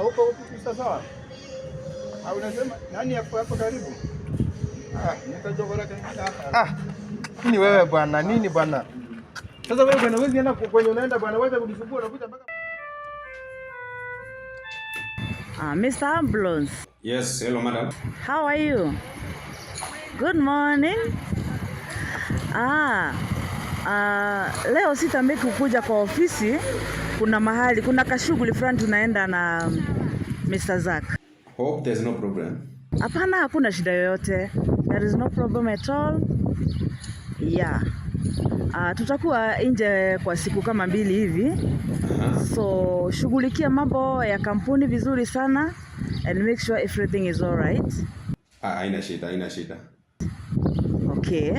Huko sawa. Au unasema nani hapo karibu? Nitajogora hapa. Nini wewe bwana? Nini bwana? Sasa wewe bwana, wewe unaenda kwenye unaenda bwana, wacha kunisumbua unakuja mpaka Mr. Ambulance. Yes, hello madam. How are you? Good morning. Leo sitameki kukuja kwa ofisi. Kuna kashughuli fulani tunaenda na Mr. Zack. Hope there's no problem. Hapana, hakuna shida yoyote. There is no problem at all. Yeah. Tutakuwa nje kwa siku kama 2 hivi. So shughulikia mambo ya kampuni vizuri sana and make sure everything is all right. Haina shida. Okay.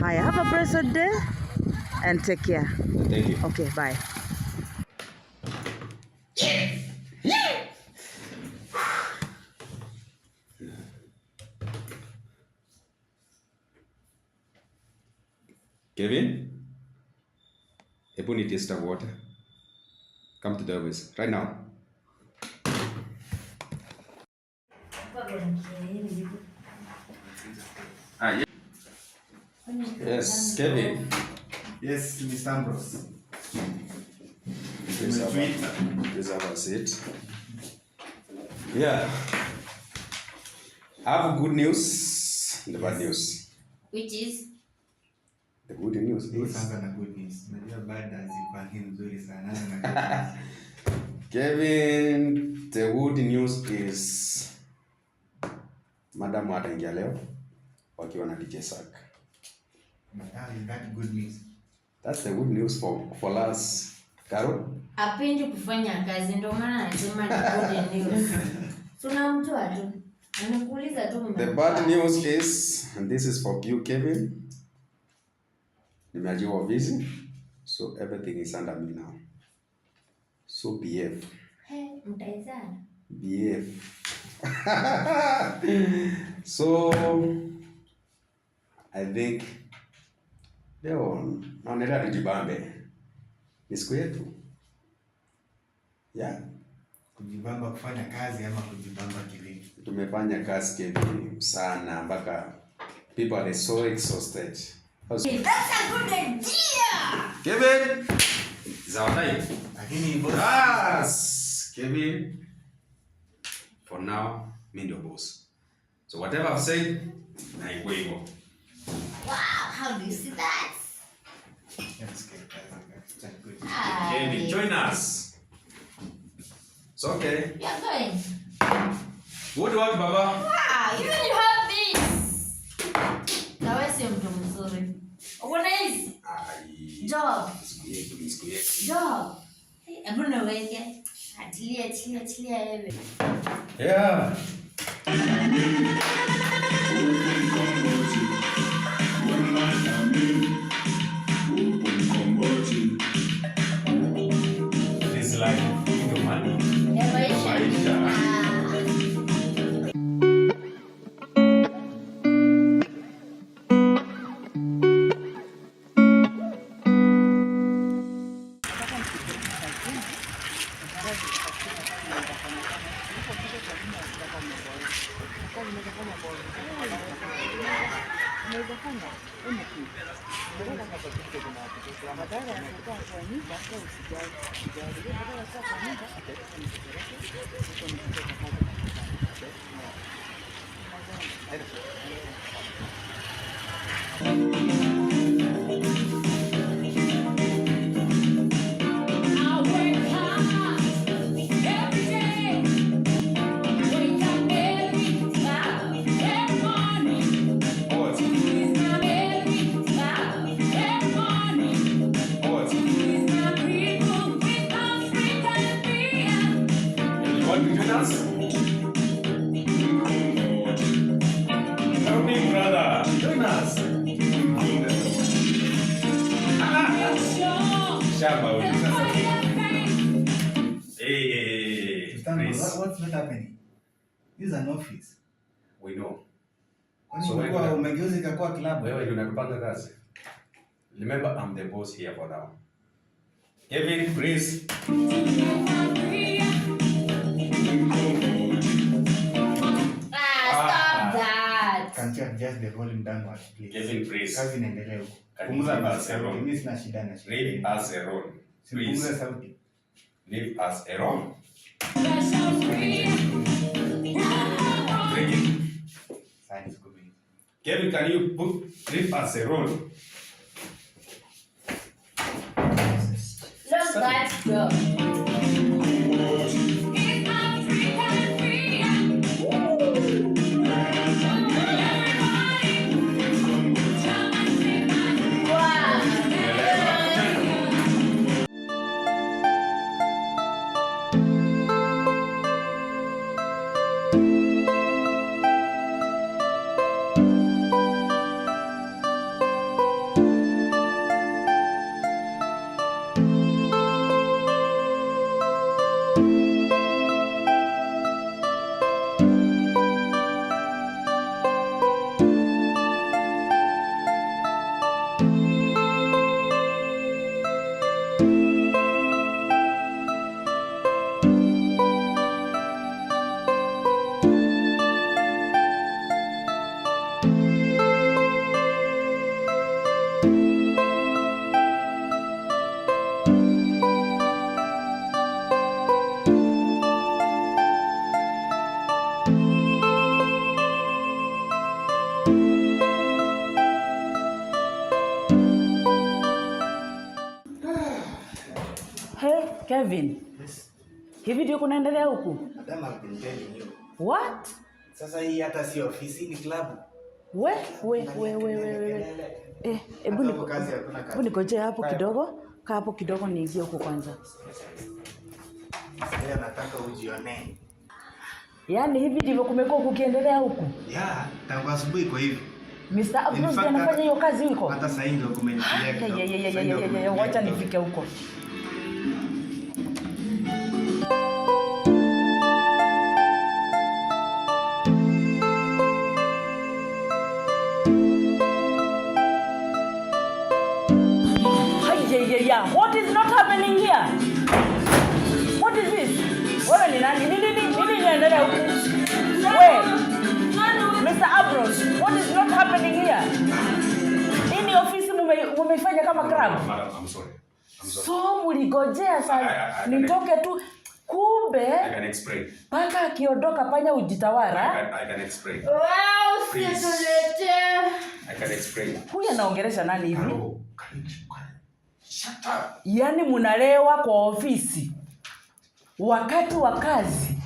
Hi, have a blessed day and take care. Thank you. Okay, bye. Kevin? Hebu ni taste of water. Come to the office right now. Yes, Kevin. Yes, Mr. Ambrose. Please have a seat. Yeah. I have good news and the bad news. Which is? The good news is... Kevin, the good news is... Madam ataingia leo wakiwa na DJ Zack. Is that good news? That's the good news for us. Carol? Hapendi kufanya kazi ndio maana anasema ni good news. Tunamtoa tu. Anakuuliza tu. The bad news is, and this is for you, Kevin. Nimeajiriwa busy, so everything is under me now. So behave. Hey, mtaizana. Behave. So I think leo naonelea tujibambe. Ni siku yetu. Yeah. Kujibamba kufanya kazi ama kujibamba kivipi? Tumefanya kazi Kevin sana mpaka people are so exhausted. That's a good idea. Kevin, is our time. Lakini boss. Yes, Kevin. For now, me your boss. So whatever I've said, na iko hivyo. Wow, how do you see that? That's good. Kevin, join us. It's okay. You're going. Good work, Baba. Wow, even you have this. Nawe si mtu mzuri. Uko nice. Job. Job. Hebu naweke. Atilia wewe. Yeah. This life, the money. Maisha. What's not happening? This is an office. We know. So wewe umegeuza ikakuwa club. Wewe ndio unatupanga kazi. Remember, I'm the boss here for now. Kevin, please. Kevin Danwas, please. Kevin, please. Kazi inaendelea huko. Can you Punguza leave us basi. alone? Mimi sina shida na shida. Leave us alone. Punguza Please. sauti. Leave us alone. Science community. Kevin, can you leave us alone? Look that girl. Hey, Kevin. Yes. Hivi ndio kunaendelea huku? Madam I've been telling you. What? Sasa hii hata si ofisi, ni club. We. Hebu Hapo kazi hakuna kazi. nikojea hapo kidogo. Kaa hapo kidogo niingie huko kwanza. Sasa nataka ujione. Yaani hivi ndivyo kumekuwa kukiendelea huku? Yeah, tangu asubuhi kwa hivi. Mr. Abdul anafanya hiyo kazi huko? Hata sasa hivi ndio kumenifikia kidogo. Wacha nifike huko. What is not happening here? What is this? Wewe ni nani? Nini inaendelea huku? Wewe. Mr. Ambrose, what is not happening here? Ini ofisi mumefanya kama crab. Madam, I'm sorry. So muligojea sana nitoke tu, kumbe I can explain. paka akiondoka panya ujitawara. I can explain. Wow, usitulete. I can explain. Huyu anaongelesha nani hivi? Hello. Shut up. Yaani munalewa kwa ofisi wakati wa kazi.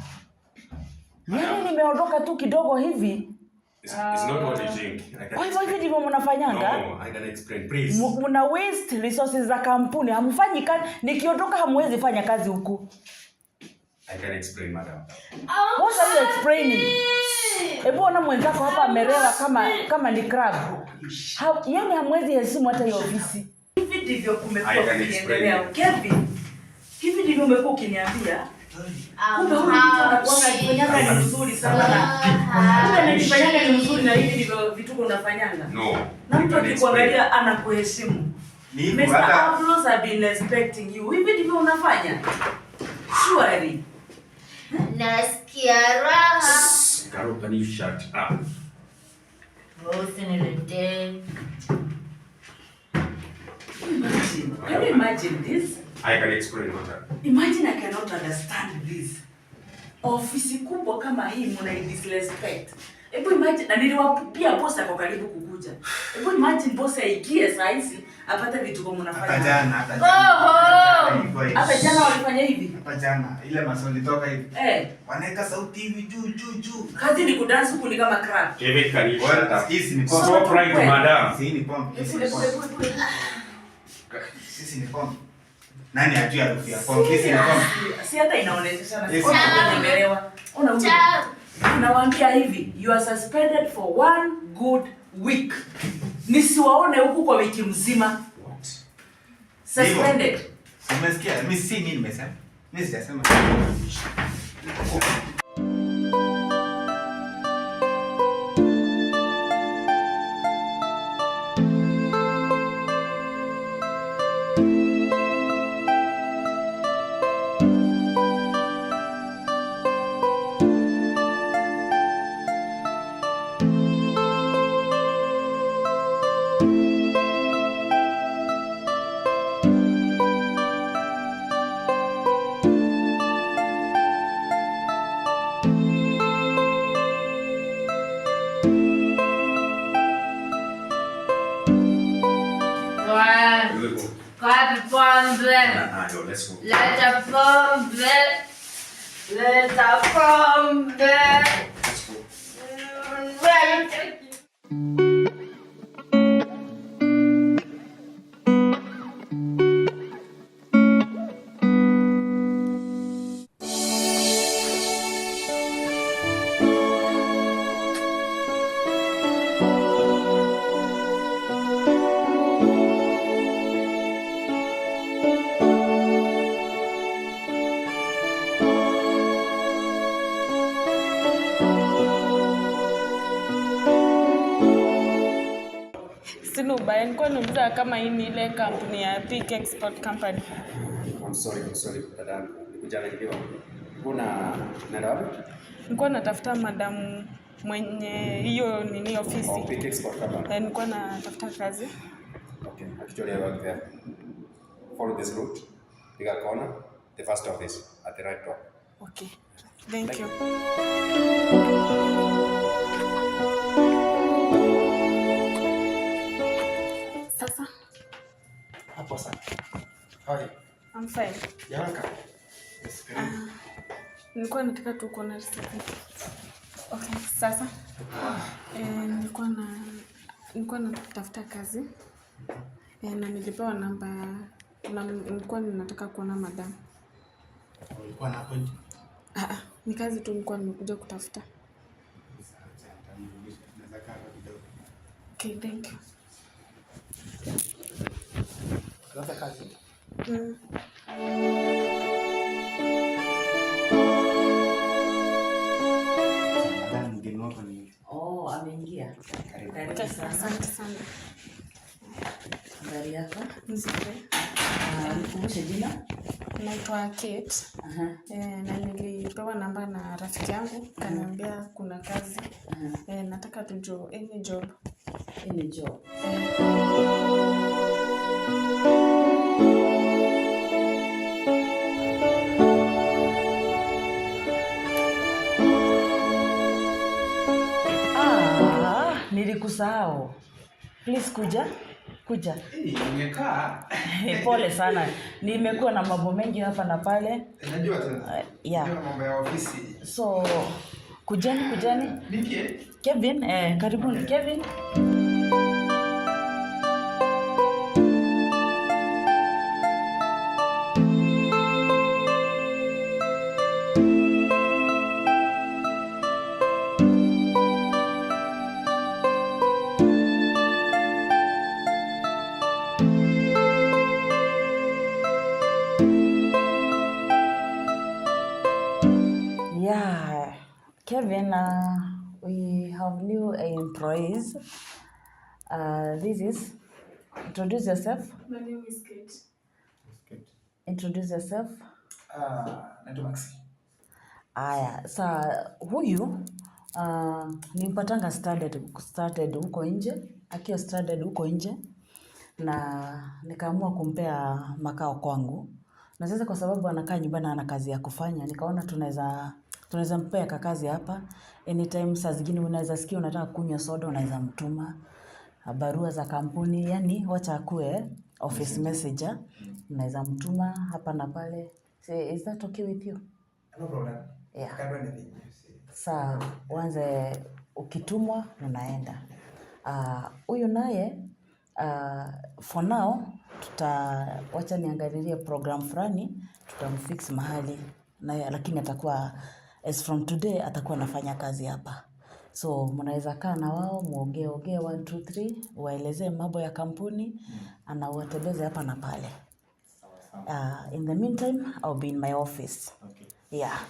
Yaani nimeondoka tu kidogo hivi. It's not what you think. Kwa hivyo hivi ndivyo mnafanyanga? No, I can explain, please. Muna waste resources za kampuni. Hamfanyi kazi. Nikiondoka hamwezi fanya kazi huku. I can explain, madam. What are you explaining? Hebu ona mwenzako hapa amerewa kama ni crab. Yaani hamwezi heshimu hata hiyo ofisi. Hivi ndivyo kumekuwa kukiendelea. Kevin, hivi ndivyo umekuwa ukiniambia. Kumbe huyu mtu anakuanga akifanyanga ni mzuri sana. Kumbe anajifanyanga ni mzuri na hivi ndivyo vituko unafanyanga. No. Na mtu akikuangalia anakuheshimu. Mr. Ambrose have been expecting you. Hivi ndivyo unafanya? Surely. Nasikia raha. Carol, can you shut up? Usinilete. Can you imagine this? I can explain, madam. Imagine I cannot understand this. Ofisi kubwa kama hii muna disrespect. Hebu imagine, na niliwapia boss ako karibu kukuja. Hebu imagine boss aikie saa hizi apate vitu kwa mnafanya. Hata jana. Hata jana walifanya hivi. Hata jana ile maswali toka hivi. Wanaweka sauti hivi juu. Kazi ni kudance huku ni kama crab. Kevin, can you shut up? Sisi ni Stop right, madam. Sisi ni pombe. Sisi ni pombe. Nani ajui harufu ya pombe? Sisi ni pombe. Si hata inaonyesha sana. Nimeelewa. Ona huyu. Nawaambia hivi, you are suspended for 1 good week. Nisiwaone huku kwa wiki mzima. What? Suspended. Umesikia? Mimi si mimi nimesema. Mimi sijasema. pombe. Let's go. Leta pombe. Leta pombe. Let's go. Sina ubaya, nilikuwa nauliza kama hii ni ile kampuni ya Thick Export Company. I'm sorry, dadangu. Nikujaribiwa. Nenda wapi? Nilikuwa natafuta madamu mwenye hiyo nini ofisi. Thick Export Company. Nilikuwa natafuta kazi. Okay, actually I work there. Follow this route. Pick a corner, the first office at the right top. Okay. Thank you. Sasa? Hapo sana. Hi. I'm fine. Yaraka. Yes, karibu. Nilikuwa nataka tu kuona receipt. Okay, sasa. Nilikuwa natafuta kazi. Na nilipewa namba na nilikuwa ninataka kuona madam. Ulikuwa na point? Ni kazi tu nilikuwa nimekuja kutafuta. Okay, thank you. Unataka kazi? Madam mgeni wako ni? Oh, ameingia. Karibu sana. Asante sana. Habari yako? Nzuri. Nikumbushe jina? Naitwa Kate. Na nilipewa namba na rafiki yangu, kaniambia kuna kazi. Nataka tu any job. Any job. Nilikusahau. Please kuja. Nimekaa. Pole sana. Nimekuwa na mambo mengi hapa na pale. Najua tena. Yeah. Ndio mambo ya ofisi. So kujani. Niki? Kevin, karibuni Kevin. Yeah, Kevin, we have new employees. This is, introduce yourself. My name is Kate. Introduce yourself. Naitwa Maxi. Aya, huyu nimpatanga started huko nje, akiwa started huko nje, na nikaamua kumpea makao kwangu. Na sasa kwa sababu anakaa nyumbani ana kazi ya kufanya, nikaona tunaweza mpea kazi hapa. Anytime saa zingine unaweza sikia unataka kunywa soda, unaweza mtuma barua za kampuni, yani wacha akue office messenger, unaweza mtuma hapa na pale. Say, is that okay with you? No problem. Yeah. Can't do anything. Saa uanze ukitumwa unaenda. Huyu naye for now wacha niangalilie program fulani, tutamfix mahali naye, lakini atakuwa as from today atakuwa anafanya kazi hapa. So mnaweza kaa na wao muongee 1 2 3, waelezee mambo ya kampuni, anawatembeza hapa na pale. In the meantime I'll be in my office. Okay. Yeah.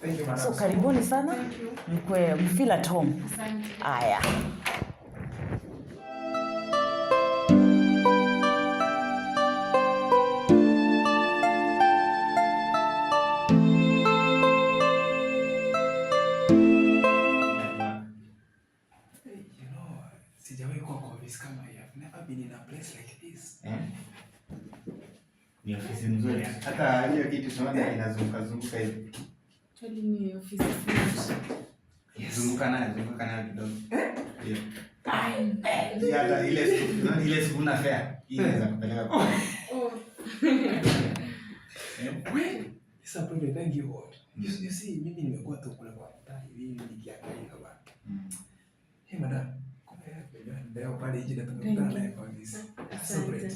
Thank you, madam. So karibuni sana. Mkwe feel at home. Asante. Aya. Sijawahi kuwa kwa office kama hii. I've never been in a place like this. Ni ofisi nzuri. Hata hiyo kitu tunaona inazunguka hivi. Actually ni ofisi fulani. Zunguka nayo kidogo. Ndio. Hata ile siku una fare. Hii inaweza kupeleka kwa. Oh, We, sasa pale thank you God. You see, mimi nimekuwa tu kule kwa mtai hivi nikiangalia bwana. Hey madam, kumbe leo pale nje na tumekutana naye kwa this. So great.